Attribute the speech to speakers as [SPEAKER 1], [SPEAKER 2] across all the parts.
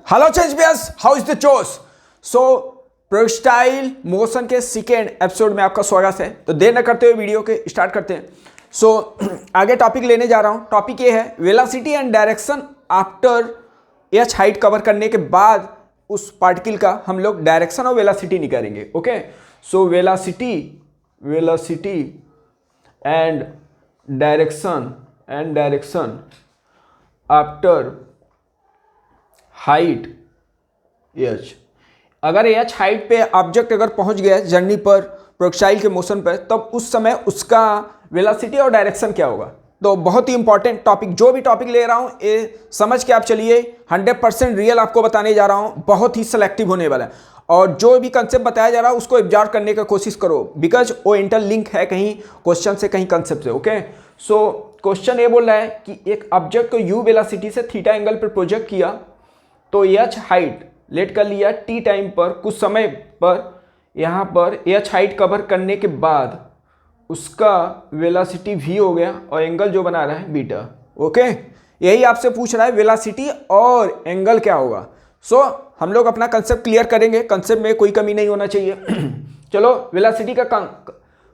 [SPEAKER 1] Hello चेंजबियर्स, how is the chaos. So projectile motion के second episode में आपका स्वागत है। तो देर न करते हुए वीडियो के स्टार्ट करते हैं। सो आगे टॉपिक लेने जा रहा हूं। टॉपिक ये है velocity and direction after H height cover करने के बाद उस पार्टिकल का हम लोग डायरेक्शन और वेलोसिटी निकालेंगे। Okay, so velocity and direction after height H. अगर एच हाइट पे ऑब्जेक्ट अगर पहुंच गया जर्नी पर प्रोजेक्टाइल के मोशन पर, तब उस समय उसका वेलोसिटी और डायरेक्शन क्या होगा। तो बहुत ही इंपॉर्टेंट टॉपिक, जो भी टॉपिक ले रहा हूं ये समझ के आप चलिए। 100% रियल आपको बताने जा रहा हूं, बहुत ही सिलेक्टिव होने वाला है। और जो भी कंसेप्ट बताया जा रहा है उसको एब्जॉर्ब करने का कोशिश करो, बिकॉज वो इंटरलिंक है, कहीं क्वेश्चन से कहीं कंसेप्ट से। ओके, सो क्वेश्चन ये बोल रहा है कि एक ऑब्जेक्ट को यू वेलोसिटी से थीटा एंगल पर प्रोजेक्ट किया, तो एच हाइट लेट कर लिया टी टाइम पर, कुछ समय पर यहाँ पर एच हाइट कवर करने के बाद उसका वेलोसिटी वी हो गया और एंगल जो बना रहा है बीटा। ओके, यही आपसे पूछ रहा है वेलोसिटी और एंगल क्या होगा। सो हम लोग अपना कंसेप्ट क्लियर करेंगे, कंसेप्ट में कोई कमी नहीं होना चाहिए। चलो, वेलोसिटी का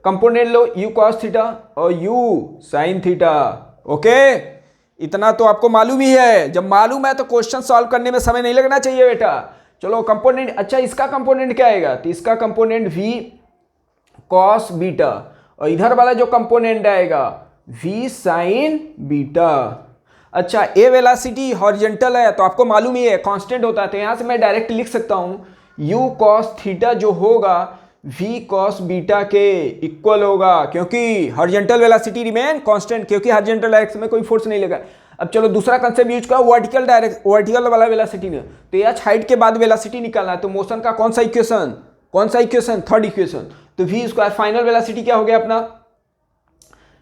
[SPEAKER 1] component low, you cos theta और यू साइन थीटा। ओके, इतना तो आपको मालूम ही है। जब मालूम है तो क्वेश्चन सॉल्व करने में समय नहीं लगना चाहिए बेटा। चलो कंपोनेंट, अच्छा इसका कंपोनेंट क्या आएगा, तो इसका कंपोनेंट v cos बीटा और इधर वाला जो कंपोनेंट आएगा v sin बीटा। अच्छा, ए वेलोसिटी हॉरिजॉन्टल है तो आपको मालूम ही है कांस्टेंट होता है, तो यहां से मैं डायरेक्ट लिख सकता हूं u cos थीटा जो होगा v cos बीटा के इक्वल होगा, क्योंकि हॉरिजॉन्टल वेलोसिटी रिमेन कांस्टेंट, क्योंकि हॉरिजॉन्टल डायरेक्शन में कोई फोर्स नहीं लगा। अब चलो दूसरा कंसेप्ट यूज करा, वर्टिकल वाला वेलोसिटी ने, तो एच हाइट के बाद वेलोसिटी निकालना है, तो मोशन का कौन सा इक्वेशन, थर्ड इक्वेशन। तो वी स्क्वायर, फाइनल वेलोसिटी क्या हो गया अपना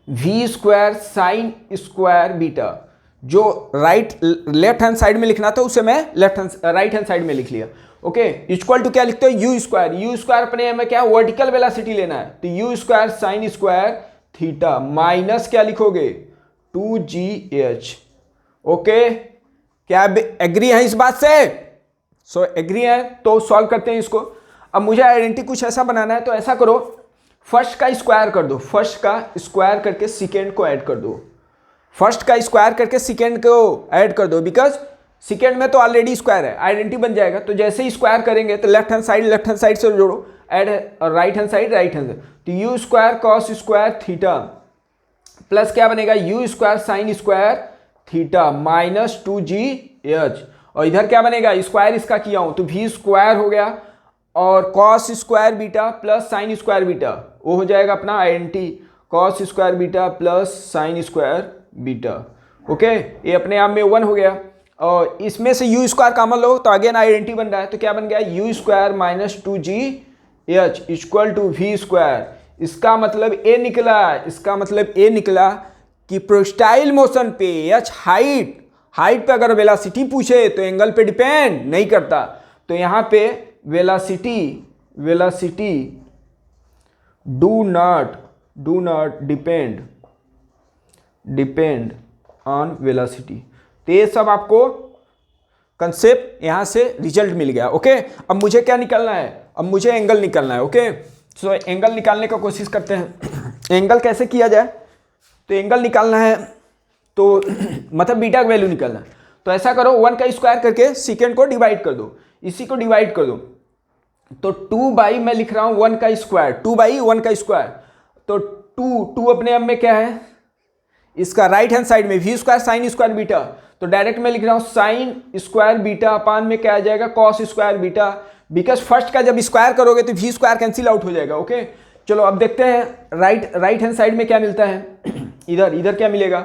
[SPEAKER 1] V square sine square beta. जो लेफ्ट हैंड साइड में लिखना था उसे मैं राइट हैंड साइड में लिख लिया। ओके, इक्वल टू क्या लिखते हो, यू स्क्वायर अपने में क्या वर्टिकल वेलोसिटी लेना है, तो you square sine square theta minus क्या लिखोगे 2gh। ओके, क्या एग्री है इस बात से? सो एग्री है तो सॉल्व करते हैं इसको। अब मुझे आइडेंटिटी कुछ ऐसा बनाना है, तो ऐसा करो, फर्स्ट का स्क्वायर कर दो, फर्स्ट का स्क्वायर करके सेकेंड को ऐड कर दो, फर्स्ट का स्क्वायर करके सेकेंड को ऐड कर दो, बिकॉज सेकेंड में तो ऑलरेडी स्क्वायर है, आइडेंटिटी बन जाएगा। तो जैसे ही स्क्वायर करेंगे तो लेफ्ट हैंड साइड से जोड़ो, ऐड राइट हैंड साइड, तो you square cos square theta plus क्या बनेगा you square sine square theta minus 2gh, और इधर क्या बनेगा, स्क्वायर इसका किया हूं तो v स्क्वायर हो गया और cos square beta plus sign square beta, वो हो जाएगा अपना identity cos square beta plus sign square beta. Okay, ये अपने आप में 1 हो गया, और इसमें से यू स्क्वायर कॉमन लो तो अगेन आइडेंटिटी बन रहा है, तो क्या बन गया U square minus 2gh equal to V square. इसका मतलब ए निकला कि प्रोजेक्टाइल मोशन पे एच हाइट पे अगर वेलोसिटी पूछे तो एंगल पे डिपेंड नहीं करता। तो यहां पे velocity do not depend on velocity. तो ये सब आपको कंसेप्ट यहां से रिजल्ट मिल गया। ओके, अब मुझे क्या निकालना है, अब मुझे एंगल निकालना है। ओके, सो एंगल निकालने का कोशिश करते हैं। एंगल कैसे किया जाए, तो एंगल निकालना है तो मतलब बीटा का वैल्यू निकालना है, तो ऐसा करो 1 का स्क्वायर करके सेकेंड को डिवाइड कर दो, इसी को डिवाइड कर दो, तो 2 बाई मैं लिख रहा हूं 1 का स्क्वायर, 2 बाई 1 का स्क्वायर, तो 2 अपने आप में क्या है, इसका राइट हैंड साइड में V square sine square beta, तो डायरेक्ट मैं लिख रहा हूं साइन स्क्वायर बीटा अपान में क्या आ जाएगा cos square beta, because first का जब स्क्वायर करोगे तो वी स्क्वायर कैंसिल आउट हो जाएगा। ओके, चलो अब देखते हैं राइट हैंड साइड में क्या मिलता है। इधर क्या मिलेगा,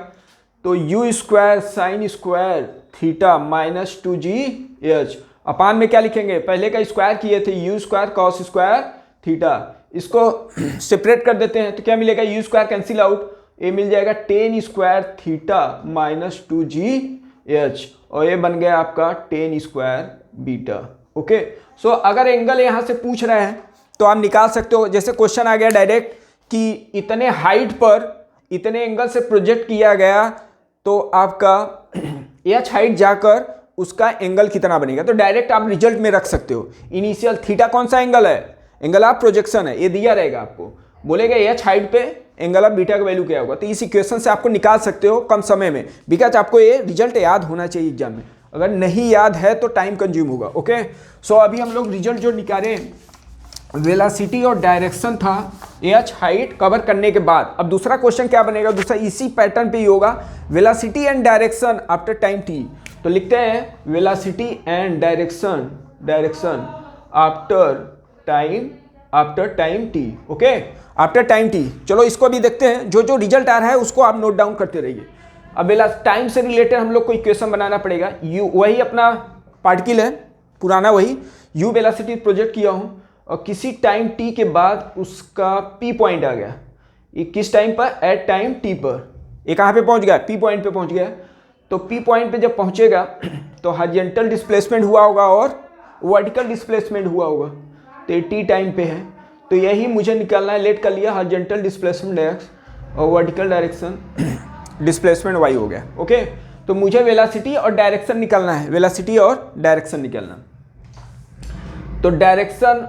[SPEAKER 1] तो you square sine square theta minus 2gh अपान में क्या लिखेंगे, पहले का स्क्वायर किए थे you square cos square theta, इसको सेपरेट कर देते हैं तो क्या मिलेगा यू स्क्वायर कैंसिल आउट, ये मिल जाएगा ten square theta minus 2gh, और ये बन गया आपका टेन स्क्वायर बीटा। ओके, सो अगर एंगल यहां से पूछ रहा है तो आप निकाल सकते हो। जैसे क्वेश्चन आ गया डायरेक्ट कि इतने हाइट पर इतने एंगल से प्रोजेक्ट किया गया, तो आपका एच हाइट जाकर उसका एंगल कितना बनेगा। तो डायरेक्ट आप रिजल्ट में रख सकते हो। इनिशियल थीटा कौन सा एंगल है, एंगल ऑफ प्रोजेक्शन है, ये दिया रहेगा आपको। बोलेगा एच हाइट पे एंगल ऑफ बीटा का वैल्यू क्या होगा, तो इस इक्वेशन से आपको निकाल सकते हो कम समय में, बिकॉज आपको ये रिजल्ट याद होना चाहिए एग्जाम में। अगर नहीं याद है तो टाइम कंज्यूम होगा। ओके, सो अभी हम लोग रिजल्ट जो निकाले वेलोसिटी और डायरेक्शन था एच हाइट कवर करने के बाद। अब दूसरा क्वेश्चन क्या बनेगा, दूसरा इसी पैटर्न पे ही होगा, velocity and direction after time T. तो लिखते हैं velocity and direction after time T. Okay, after time T. चलो इसको भी देखते हैं, जो जो रिजल्ट आ रहा है उसको आप नोट डाउन करते रहिए। अब टाइम से रिलेटेड हम लोग को इक्वेशन बनाना पड़ेगा। यू वही अपना पार्टिकल है पुराना, वही यू वेलोसिटी प्रोजेक्ट किया हूँ और किसी टाइम टी के बाद उसका पी पॉइंट आ गया। ये किस टाइम पर, एट टाइम टी पर। ये कहाँ पे पहुँच गया, पी पॉइंट पे पहुँच गया। तो पी पॉइंट पे जब पहुँचेगा तो हॉरिजॉन्टल डिस्प्लेसमेंट हुआ होगा और वर्टिकल डिस्प्लेसमेंट हुआ होगा। तो ये टी टाइम पे है, तो यही मुझे निकालना है। लेट कर लिया हॉरिजॉन्टल डिस्प्लेसमेंट एक्स और वर्टिकल डायरेक्शन डिस्प्लेसमेंट वाई हो गया। ओके, तो मुझे वेलोसिटी और डायरेक्शन निकालना है, वेलोसिटी और डायरेक्शन निकालना। तो डायरेक्शन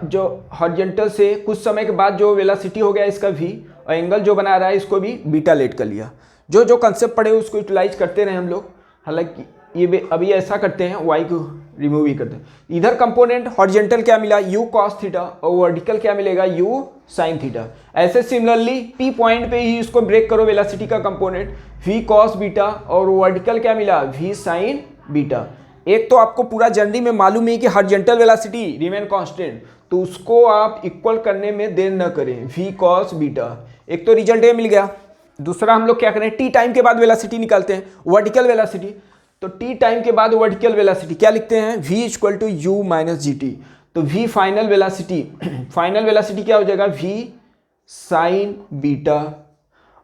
[SPEAKER 1] जो हॉरिजॉन्टल से कुछ समय के बाद जो वेलोसिटी हो गया इसका v, और एंगल जो बना रहा है इसको भी बीटा लेट कर लिया। जो जो कंसेप्ट पढ़े उसको यूटिलाइज करते रहे हम लोग। हालांकि ये अभी ऐसा करते हैं, y को रिमूव ही करते हैं। इधर कंपोनेंट हॉरिजॉन्टल क्या मिला, u cos थीटा, और वर्टिकल क्या मिलेगा, u sin थीटा। ऐसे सिमिलरली p पॉइंट पे ही इसको ब्रेक करो, वेलोसिटी का कंपोनेंट v cos बीटा, और वर्टिकल क्या मिला, v sin बीटा। एक तो आपको पूरा जर्नी में मालूम है कि हॉरिजॉन्टल वेलोसिटी रिमेन कांस्टेंट, तो उसको आप इक्वल करने में देर न करें, v cos बीटा। एक तो रिजल्ट ये मिल गया। दूसरा हम लोग क्या करें, t टाइम के बाद वेलोसिटी निकालते हैं, वर्टिकल वेलोसिटी। तो t टाइम के बाद वर्टिकल वेलोसिटी क्या लिखते हैं, v equal to U minus ji T. तो v final velocity, final velocity क्या हो जाएगा, v साइन बीटा,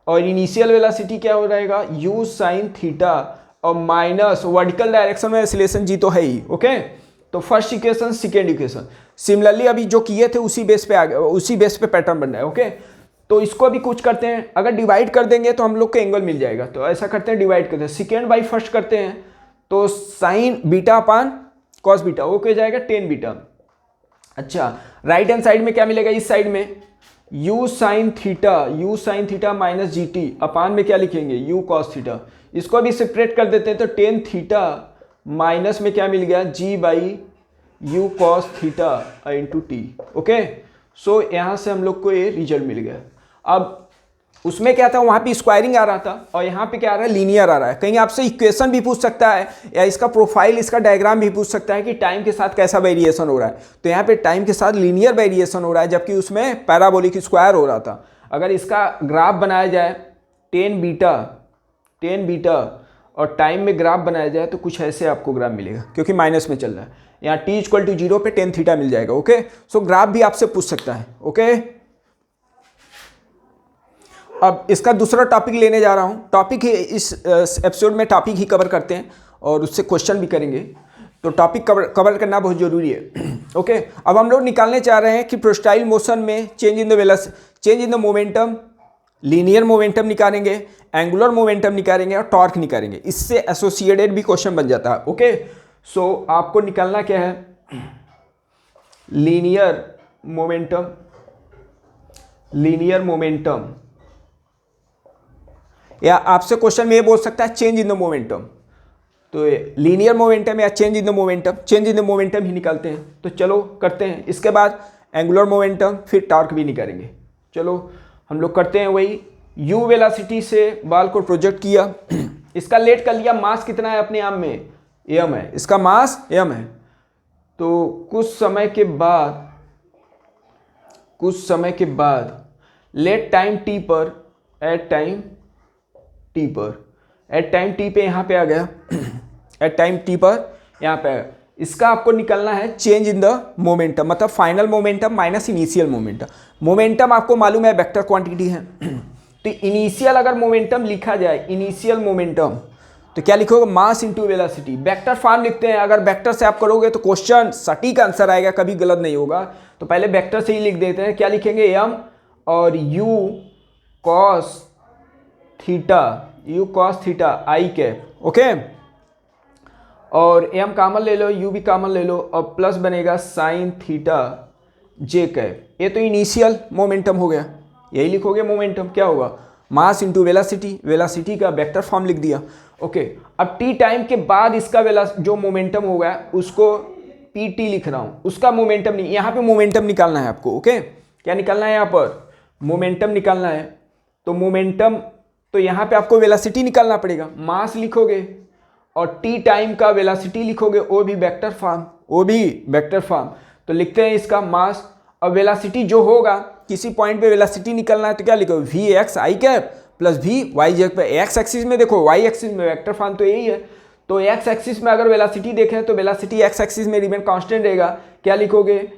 [SPEAKER 1] और इनिशियल वेलोसिटी क्या हो जाएगा, u साइन थीटा, और माइनस वर्टिकल डायरेक्शन में एक्सीलरेशन जी तो है ही। ओके, तो first equation second equation. Similarly अभी जो किए थे उसी बेस पे आ गए, उसी बेस पे पैटर्न बन रहा है। ओके, तो इसको भी कुछ करते हैं, अगर डिवाइड कर देंगे तो हम लोग को एंगल मिल जाएगा। तो ऐसा करते हैं, डिवाइड करते हैं, सेकेंड बाई फर्स्ट करते हैं। तो sine beta upon cos beta, वो क्या जाएगा, टेन बीटा। अच्छा, राइट हैंड साइड में क्या मिलेगा, इस साइड में u साइन थीटा माइनस जी टी, अपान में क्या लिखेंगे, u कॉस थीटा। इसको भी सेपरेट कर देते हैं, तो टेन थीटा माइनस में क्या मिल गया, g by u cos theta into t. Okay, so यहाँ से हम लोग को ये रिजल्ट मिल गया। अब उसमें क्या था, वहाँ पे स्क्वायरिंग आ रहा था और यहाँ पे क्या आ रहा है, लीनियर आ रहा है। कहीं आपसे इक्वेशन भी पूछ सकता है या इसका प्रोफाइल, इसका डायग्राम भी पूछ सकता है कि टाइम के साथ कैसा वेरिएशन हो रहा है। तो यहाँ पे टाइम के साथ लीनियर वेरिएशन हो रहा है, जबकि उसमें पैराबोलिक स्क्वायर हो रहा था। अगर इसका ग्राफ बनाया जाए टेन बीटा और टाइम में ग्राफ बनाया जाए तो कुछ ऐसे आपको ग्राफ मिलेगा, क्योंकि माइनस में चल रहा है। यहाँ t इक्वल टू 0 पे टेन थीटा मिल जाएगा। ओके, सो ग्राफ भी आपसे पूछ सकता है। ओके, अब इसका दूसरा टॉपिक लेने जा रहा हूँ। टॉपिक ही इस एपिसोड में टॉपिक ही कवर करते हैं और उससे क्वेश्चन भी करेंगे, तो टॉपिक कवर करना बहुत जरूरी है। ओके, अब हम लोग निकालने चाह रहे हैं कि प्रोस्टाइल मोशन में change in the momentum, linear momentum निकालेंगे, एंगुलर मोमेंटम निकालेंगे और टॉर्क निकालेंगे। इससे एसोसिएटेड भी क्वेश्चन बन जाता है। ओके, सो आपको निकालना क्या है, लीनियर मोमेंटम, या आपसे क्वेश्चन में ये बोल सकता है चेंज इन द मोमेंटम। तो लीनियर मोमेंटम या चेंज इन द मोमेंटम ही निकालते हैं। तो चलो करते हैं। इसके बाद एंगुलर मोमेंटम, फिर टॉर्क भी निकालेंगे। चलो हम लोग करते हैं वही। u वेलोसिटी से बाल को प्रोजेक्ट किया, इसका लेट कर लिया, मास कितना है अपने आप में, m है, इसका मास m है। तो कुछ समय के बाद टाइम t पर, एट टाइम t पे यहाँ पे आ गया, एट टाइम t पर यहाँ पे आ गया। इसका आपको निकलना है चेंज इन द मोमेंटम, मतलब final momentum minus initial momentum. Momentum आपको मालूम है वेक्टर क्वांटिटी है, तो इनिशियल अगर मोमेंटम लिखा जाए, इनिशियल मोमेंटम, तो क्या लिखोगे, mass into velocity. Vector form लिखते हैं, अगर वेक्टर से आप करोगे तो क्वेश्चन सटीक आंसर आएगा, कभी गलत नहीं होगा। तो पहले वेक्टर से ही लिख देते हैं, क्या लिखेंगे, m और u cos theta I cap. Okay, और एम कॉमन ले लो, यू भी कॉमन ले लो, और प्लस बनेगा साइन थीटा जे कैप। ये तो इनिशियल मोमेंटम हो गया, यही लिखोगे मोमेंटम। क्या होगा, मास इंटू वेलासिटी, वेलासिटी का वेक्टर फॉर्म लिख दिया। ओके, अब टी टाइम के बाद इसका जो मोमेंटम होगा उसको पी टी लिख रहा हूँ, उसका मोमेंटम नहीं, यहाँ पे मोमेंटम निकालना है आपको। ओके, क्या निकालना है यहाँ पर, मोमेंटम निकालना है। तो मोमेंटम, तो यहाँ पे आपको वेलासिटी निकालना पड़ेगा, मास लिखोगे और टी टाइम का वेलासिटी लिखोगे, वो भी वेक्टर फॉर्म, वो भी वेक्टर फॉर्म। तो लिखते हैं इसका मास, और वेलासिटी जो होगा, किसी पॉइंट पे वेलासिटी निकालना है तो क्या लिखो, V X I cap plus V Y Z पे। एक्स एक्सिस में देखो, वाई एक्सिस में वेक्टर फॉर्म तो यही है, तो एक्स एक्सिस में अगर वेलासिटी देखें तो वेलासिटी एक्स एक्सिस में रिमेन कांस्टेंट रहेगा। क्या लिखोगे,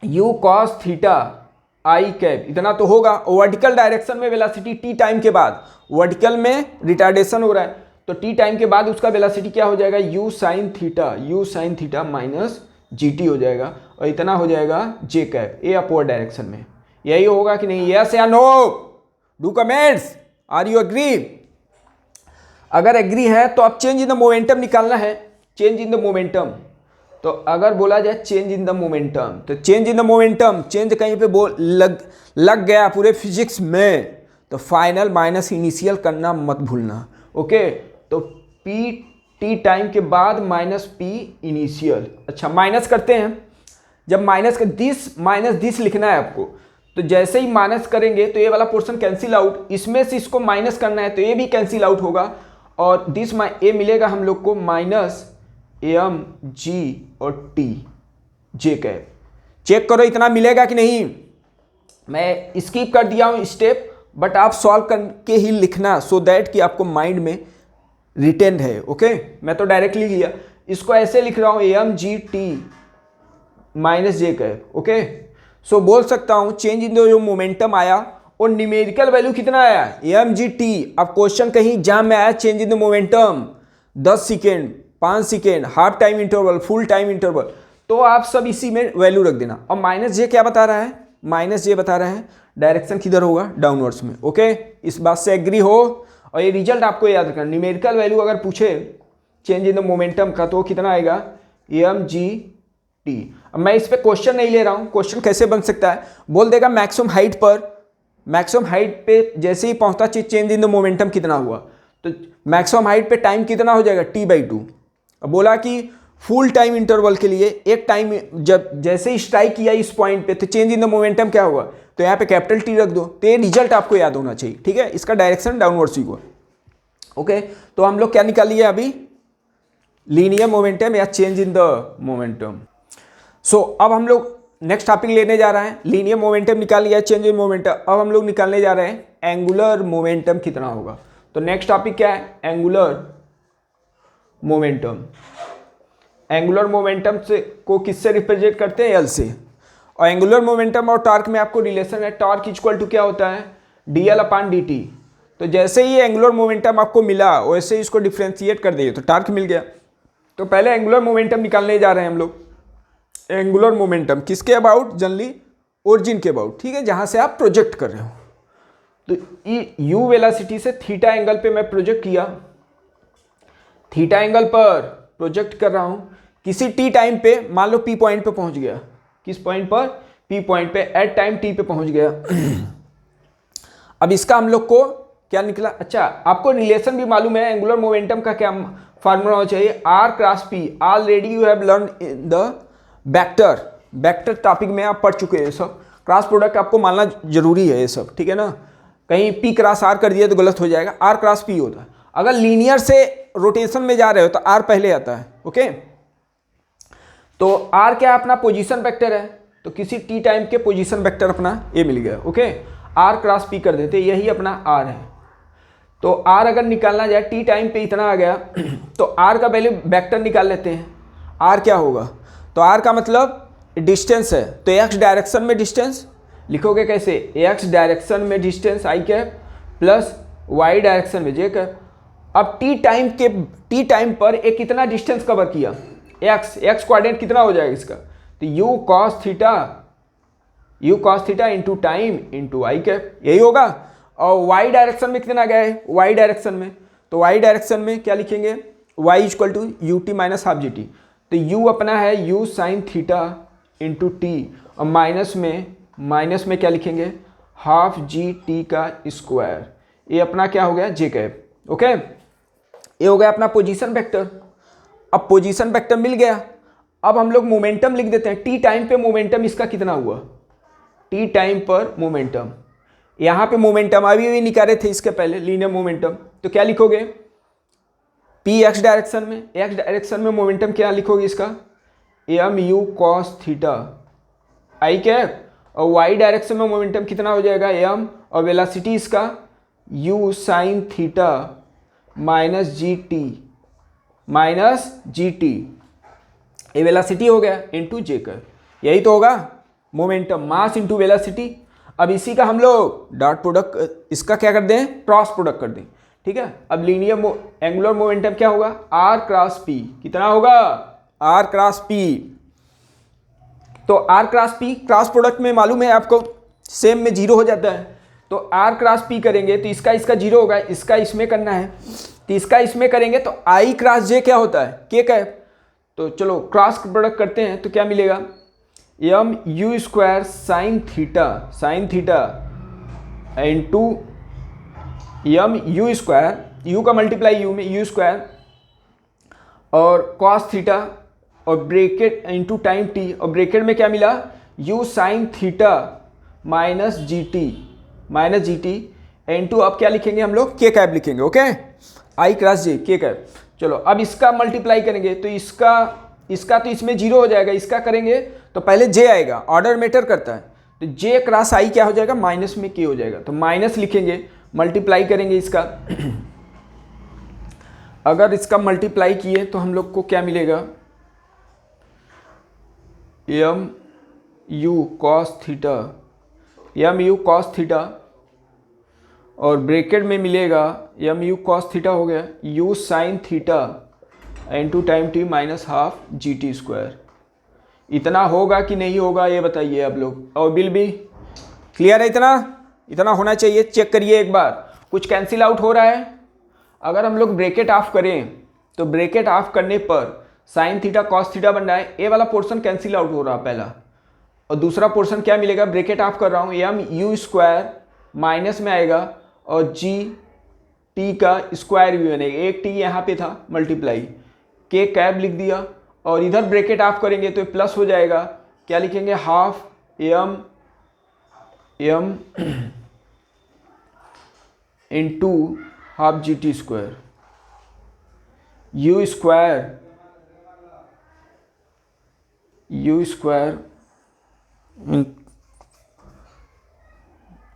[SPEAKER 1] you cos theta I cap, इतना तो होगा। वर्टिकल डायरेक्शन में वेलासिटी टी टाइम के बाद, वर्टिकल में रिटार्डेशन हो रहा है, तो टी टाइम के बाद उसका वेलासिटी क्या हो जाएगा, यू साइन थीटा माइनस जी टी हो जाएगा, और इतना हो जाएगा J cap, a upward direction में। यही होगा कि नहीं, यस या no, do comments, are you agree? अगर एग्री है तो अब चेंज इन द मोमेंटम निकालना है, चेंज इन द मोमेंटम। तो अगर बोला जाए चेंज इन द मोमेंटम, तो change in the momentum, change कहीं पे लग गया पूरे फिजिक्स में, तो फाइनल माइनस इनिशियल करना मत भूलना। ओके, तो पी टी टाइम के बाद माइनस पी इनिशियल। अच्छा, माइनस करते हैं, जब माइनस माइनस दिस लिखना है आपको, तो जैसे ही माइनस करेंगे तो ये वाला पोर्शन कैंसिल आउट, इसमें से इसको माइनस करना है तो ये भी कैंसिल आउट होगा, और दिस ये मिलेगा हम लोग को माइनस एम जी और टी जे कैप। चेक करो इतना मिलेगा कि नहीं, मैं स्किप कर दिया हूँ स्टेप, बट आप सॉल्व करके ही लिखना, सो दैट कि आपको माइंड में रिटेंड है। ओके, मैं तो डायरेक्टली लिया, इसको ऐसे लिख रहा हूँ एम जी टी माइनस जे कैप। ओके, सो बोल सकता हूँ चेंज इन द जो मोमेंटम आया और न्यूमेरिकल वैल्यू कितना आया, एम जी टी। अब क्वेश्चन कहीं एग्जाम में आया change in the momentum 10 second, 5 second, half time interval, full time interval, तो आप सब इसी में वैल्यू रख देना। और माइनस जे क्या बता रहा है, माइनस जे बता रहा है डायरेक्शन किधर होगा, डाउनवर्ड्स में। ओके, इस बात से एग्री हो, और ये रिजल्ट आपको याद रखना, न्यूमेरिकल वैल्यू अगर पूछे चेंज इन द मोमेंटम का तो कितना आएगा, एम जी टी। अब मैं इस पे क्वेश्चन नहीं ले रहा हूँ, क्वेश्चन कैसे बन सकता है, बोल देगा मैक्सिमम हाइट पर, मैक्सिमम हाइट पे जैसे ही पहुंचता चेंज इन द मोमेंटम कितना हुआ, तो मैक्सिमम हाइट पे टाइम कितना हो जाएगा, t/2। अब बोला कि फुल टाइम इंटरवल के लिए एक टाइम जब जैसे ही स्ट्राइक किया इस पॉइंट पे तो चेंज इन द मोमेंटम क्या होगा, तो यहाँ पे कैपिटल टी रख दो, तो ये रिजल्ट आपको याद होना चाहिए। ठीक है, इसका डायरेक्शन डाउनवर्ड्स ही हुआ। ओके, तो हम लोग क्या निकालिए अभी, लीनियर मोमेंटम या चेंज इन द मोमेंटम। सो अब हम लोग नेक्स्ट टॉपिक लेने जा रहे हैं, लीनियर मोमेंटम निकाल लिया, चेंज इन मोमेंटम। अब हम लोग निकालने जा रहे हैं एंगुलर मोमेंटम कितना होगा। तो नेक्स्ट टॉपिक क्या है, एंगुलर मोमेंटम। एंगुलर मोमेंटम से को किससे रिप्रेजेंट करते हैं, एल से। और एंगुलर मोमेंटम और टॉर्क में आपको रिलेशन है, टॉर्क इक्वल टू क्या होता है, dl/dt। तो जैसे ही एंगुलर मोमेंटम आपको मिला वैसे ही इसको डिफ्रेंशिएट कर दिए तो टॉर्क मिल गया। तो पहले एंगुलर मोमेंटम निकालने जा रहे हैं हम लोग। एंगुलर मोमेंटम किसके अबाउट, जनरली ओरिजिन के अबाउट, ठीक है, जहां से आप प्रोजेक्ट कर रहे हो। तो यू वेलोसिटी से थीटा एंगल पे मैं प्रोजेक्ट किया, थीटा एंगल पर प्रोजेक्ट कर रहा हूं किसी टी टाइम पे, मान लो पी पॉइंट पे पहुंच गया, किस पॉइंट पर, पी पॉइंट पे एट टाइम टी पे पहुंच गया। अब इसका हम लोग को क्या निकला, अच्छा आपको रिलेशन भी मालूम है, एंगुलर मोमेंटम का क्या फार्मूला होना चाहिए, R cross P. Already you have learn in the vector topic में आप पढ़ चुके हैं ये सब, क्रॉस प्रोडक्ट आपको मानना जरूरी है ये सब, ठीक है ना। कहीं पी क्रॉस आर कर दिया तो गलत हो जाएगा, आर क्रॉस पी होता है। अगर लीनियर से रोटेशन में जा रहे हो तो आर पहले आता है। ओके, तो आर क्या अपना पोजीशन वेक्टर है, तो किसी टी टाइम के पोजीशन वेक्टर अपना ये मिल गया। ओके, आर क्रॉस पी कर देते, यही अपना आर है। तो आर अगर निकालना जाए टी टाइम पे इतना आ गया तो आर का पहले वेक्टर निकाल लेते हैं, आर क्या होगा, तो आर का मतलब डिस्टेंस है, तो एक्स डायरेक्शन में डिस्टेंस लिखोगे कैसे, एक्स डायरेक्शन में डिस्टेंस आई कैप प्लस वाई डायरेक्शन में जे कैप। अब टी टाइम पर एक कितना डिस्टेंस कवर किया, एक्स कोऑर्डिनेट कितना हो जाएगा इसका, तो you cos theta into time into I cap, यही होगा। और वाई डायरेक्शन में कितना गया है, वाई डायरेक्शन में, तो वाई डायरेक्शन में क्या लिखेंगे, y equal to U T minus half G T. तो u अपना है u sine theta into T, और माइनस में क्या लिखेंगे, हाफ जी टी का स्क्वायर। ये अपना क्या हो गया, जे कैप। ओके, ये हो गया अपना पोजीशन वेक्टर। अब पोजीशन वेक्टर मिल गया, अब हम लोग मोमेंटम लिख देते हैं। टी टाइम पे मोमेंटम इसका कितना हुआ, टी टाइम पर मोमेंटम। यहाँ पे मोमेंटम अभी भी निकाले थे इसके पहले, लीनियर मोमेंटम। तो क्या लिखोगे, पी एक्स डायरेक्शन में, एक्स डायरेक्शन में मोमेंटम क्या लिखोगे इसका, M U cos theta I cap, और वाई डायरेक्शन में मोमेंटम कितना हो जाएगा, एम, और वेलोसिटी इसका यू साइन थीटा माइनस जी टी, ये वेलोसिटी हो गया इंटू जे कर। यही तो होगा मोमेंटम, मास इंटू वेलोसिटी। अब इसी का हम लोग डॉट प्रोडक्ट इसका क्या कर दें, क्रॉस प्रोडक्ट कर दें। ठीक है, अब लीनियर एंगुलर मोमेंटम क्या होगा, आर क्रॉस पी। कितना होगा, आर क्रॉस पी। तो R cross P cross product में मालूम है आपको, सेम में जीरो हो जाता है। तो आर क्रॉस पी करेंगे तो इसका जीरो होगा, इसका इसमें करना है, तो इसका इसमें करेंगे तो आई क्रॉस जे क्या होता है, के कैप। तो चलो क्रॉस प्रोडक्ट करते हैं, तो क्या मिलेगा, M U square sine theta into M U square, U का मल्टीप्लाई यू में यू स्क्वायर, और कॉस थीटा, और ब्रैकेट इंटू टाइम टी, और ब्रैकेट में क्या मिला, यू साइन थीटा माइनस जी टी इंटू, अब क्या लिखेंगे हम लोग, के कैप लिखेंगे। ओके, आई क्रॉस जे के कैप। चलो अब इसका मल्टीप्लाई करेंगे तो इसका तो इसमें जीरो हो जाएगा, इसका करेंगे तो पहले जे आएगा, ऑर्डर मैटर करता है। तो जे क्रॉस आई क्या हो जाएगा, माइनस में के हो जाएगा, तो माइनस लिखेंगे, मल्टीप्लाई करेंगे इसका। अगर इसका मल्टीप्लाई किए तो हम लोग को क्या मिलेगा, एम यू कॉस थीटा, और ब्रैकेट में मिलेगा एम यू कॉस थीटा हो गया you sine theta into time T minus half G T square. इतना होगा कि नहीं होगा ये बताइए आप लोग, और बिल भी क्लियर है, इतना होना चाहिए। चेक करिए एक बार, कुछ कैंसिल आउट हो रहा है। अगर हम लोग ब्रैकेट ऑफ करें तो ब्रैकेट ऑफ करने पर साइन थीटा कॉस थीटा बन रहा है, ए वाला पोर्शन कैंसिल आउट हो रहा है पहला, और दूसरा पोर्शन क्या मिलेगा, ब्रैकेट ऑफ कर रहा हूँ, एम यू स्क्वायर माइनस में आएगा, और जी टी का स्क्वायर भी बनेगा, एक टी यहाँ पे था मल्टीप्लाई, के कैप लिख दिया, और इधर ब्रैकेट ऑफ करेंगे तो प्लस हो जाएगा, क्या लिखेंगे, half M into half G T square, U square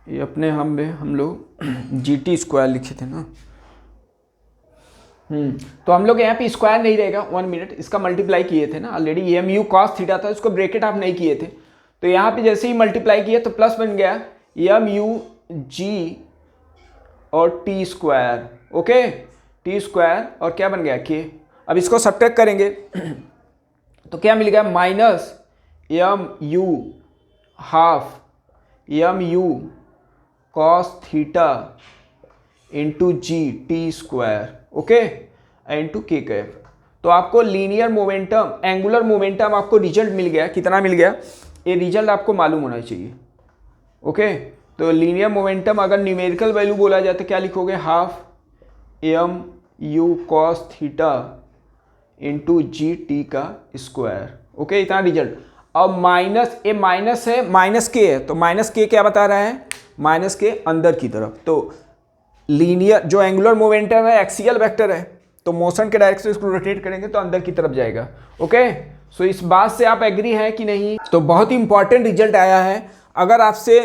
[SPEAKER 1] ये अपने हम लोग जी टी स्क्वायर लिखे थे ना, तो हम लोग यहाँ पे स्क्वायर नहीं रहेगा, 1 मिनट, इसका मल्टीप्लाई किए थे ना already, M U cos theta था, इसको ब्रैकेट आप नहीं किए थे, तो यहाँ पे जैसे ही मल्टीप्लाई किया तो प्लस बन गया एम यू जी और T square. Okay, T square और क्या बन गया, के। अब इसको सब्ट्रैक्ट करेंगे तो क्या मिल गया, minus M U half M U cos theta into G T square, okay, into K cap. तो आपको लीनियर मोमेंटम, एंगुलर मोमेंटम आपको रिजल्ट मिल गया, कितना मिल गया, ये रिजल्ट आपको मालूम होना चाहिए। ओके, तो लीनियर मोमेंटम अगर न्यूमेरिकल वैल्यू बोला जाए तो क्या लिखोगे, half M U cos theta into G T का स्क्वायर। ओके, इतना रिजल्ट। अब माइनस, ये माइनस है, माइनस के है, तो माइनस के क्या बता रहा है, माइनस के अंदर की तरफ। तो लीनियर जो एंगुलर मोमेंटम है एक्सियल वेक्टर है, तो मोशन के डायरेक्शन इसको रोटेट करेंगे तो अंदर की तरफ जाएगा। ओके, सो इस बात से आप एग्री हैं कि नहीं। तो बहुत ही इंपॉर्टेंट रिजल्ट आया है। अगर आपसे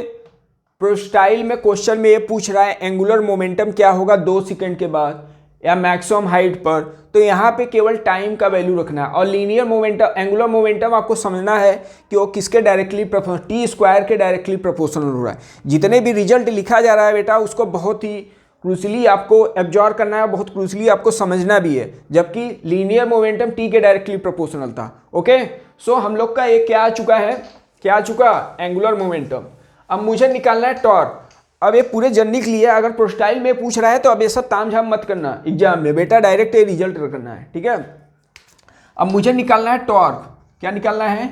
[SPEAKER 1] प्रोस्टाइल में क्वेश्चन में ये पूछ रहा है एंगुलर मोमेंटम क्या होगा 2 सेकंड के बाद या मैक्सिमम हाइट पर, तो यहाँ पे केवल टाइम का वैल्यू रखना है, और लीनियर मोमेंटम, एंगुलर मोमेंटम आपको समझना है कि वो किसके डायरेक्टली प्रोपोर्शनल, टी स्क्वायर के डायरेक्टली प्रोपोर्शनल हो रहा है। जितने भी रिजल्ट लिखा जा रहा है बेटा, उसको बहुत ही क्रूशली आपको एब्जॉर्व करना है, बहुत क्रूशली आपको समझना भी है, जबकि लीनियर मोमेंटम टी के डायरेक्टली प्रोपोर्शनल था। ओके, सो हम लोग का ये क्या आ चुका है, क्या आ चुका, एंगुलर मोमेंटम। अब मुझे निकालना है टॉर्क। अब ये पूरे जर्नी के लिए अगर प्रोस्टाइल में पूछ रहा है तो अब ये सब तामझाम मत करना एग्जाम में बेटा, डायरेक्ट ये रिजल्ट करना है, ठीक है। अब मुझे निकालना है टॉर्क। क्या निकालना है?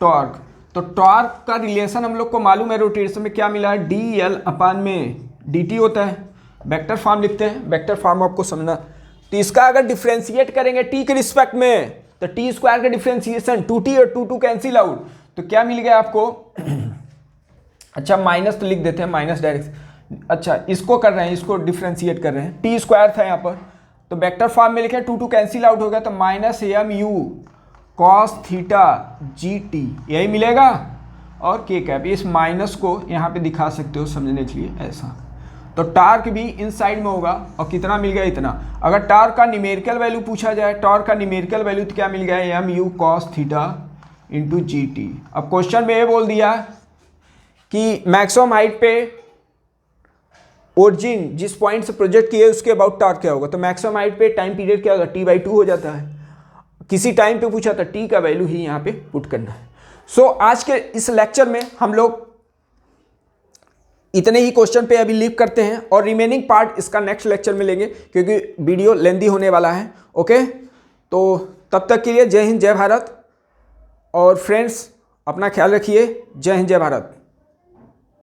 [SPEAKER 1] टॉर्क। तो टॉर्क का रिलेशन हम लोग को मालूम है, रोटेशन में क्या मिला है, डी एल अपान में डी टी होता है। वेक्टर फॉर्म लिखते हैं, वेक्टर फॉर्म आपको समझना। तो इसका अगर डिफ्रेंशिएट करेंगे टी के रिस्पेक्ट में तो टी स्क्वायर का डिफ्रेंशिएशन 2t और 2 कैंसिल आउट, तो क्या मिल गया आपको अच्छा माइनस तो लिख देते हैं, माइनस डायरेक्ट। अच्छा इसको कर रहे हैं, इसको डिफ्रेंशिएट कर रहे हैं, टी स्क्वायर था यहाँ पर, तो वेक्टर फॉर्म में लिखे 2 कैंसिल आउट हो गया, तो minus M U cos theta G T यही मिलेगा। और के कैप, इस माइनस को यहाँ पे दिखा सकते हो समझने के लिए ऐसा। तो टार्क भी इन साइड में होगा और कितना मिल गया, इतना। अगर टार्क का न्यूमेरिकल वैल्यू पूछा जाए, टार्क का न्यूमेरिकल वैल्यू तो क्या मिल गया, M U cos theta into G T. अब क्वेश्चन में ये बोल दिया कि मैक्सिमम हाइट पे ओरिजिन जिस पॉइंट से प्रोजेक्ट किए उसके अबाउट टार्क क्या होगा, तो मैक्सिमम हाइट पे टाइम पीरियड क्या होगा, t/2 हो जाता है। किसी टाइम पे पूछा था, t का वैल्यू ही यहाँ पे पुट करना है। सो आज के इस लेक्चर में हम लोग इतने ही क्वेश्चन पे अभी लीव करते हैं और रिमेनिंग पार्ट इसका नेक्स्ट लेक्चर में लेंगे क्योंकि वीडियो लेंदी होने वाला है। ओके, तो तब तक के लिए जय हिंद जय भारत, और फ्रेंड्स अपना ख्याल रखिए। जय हिंद जय भारत।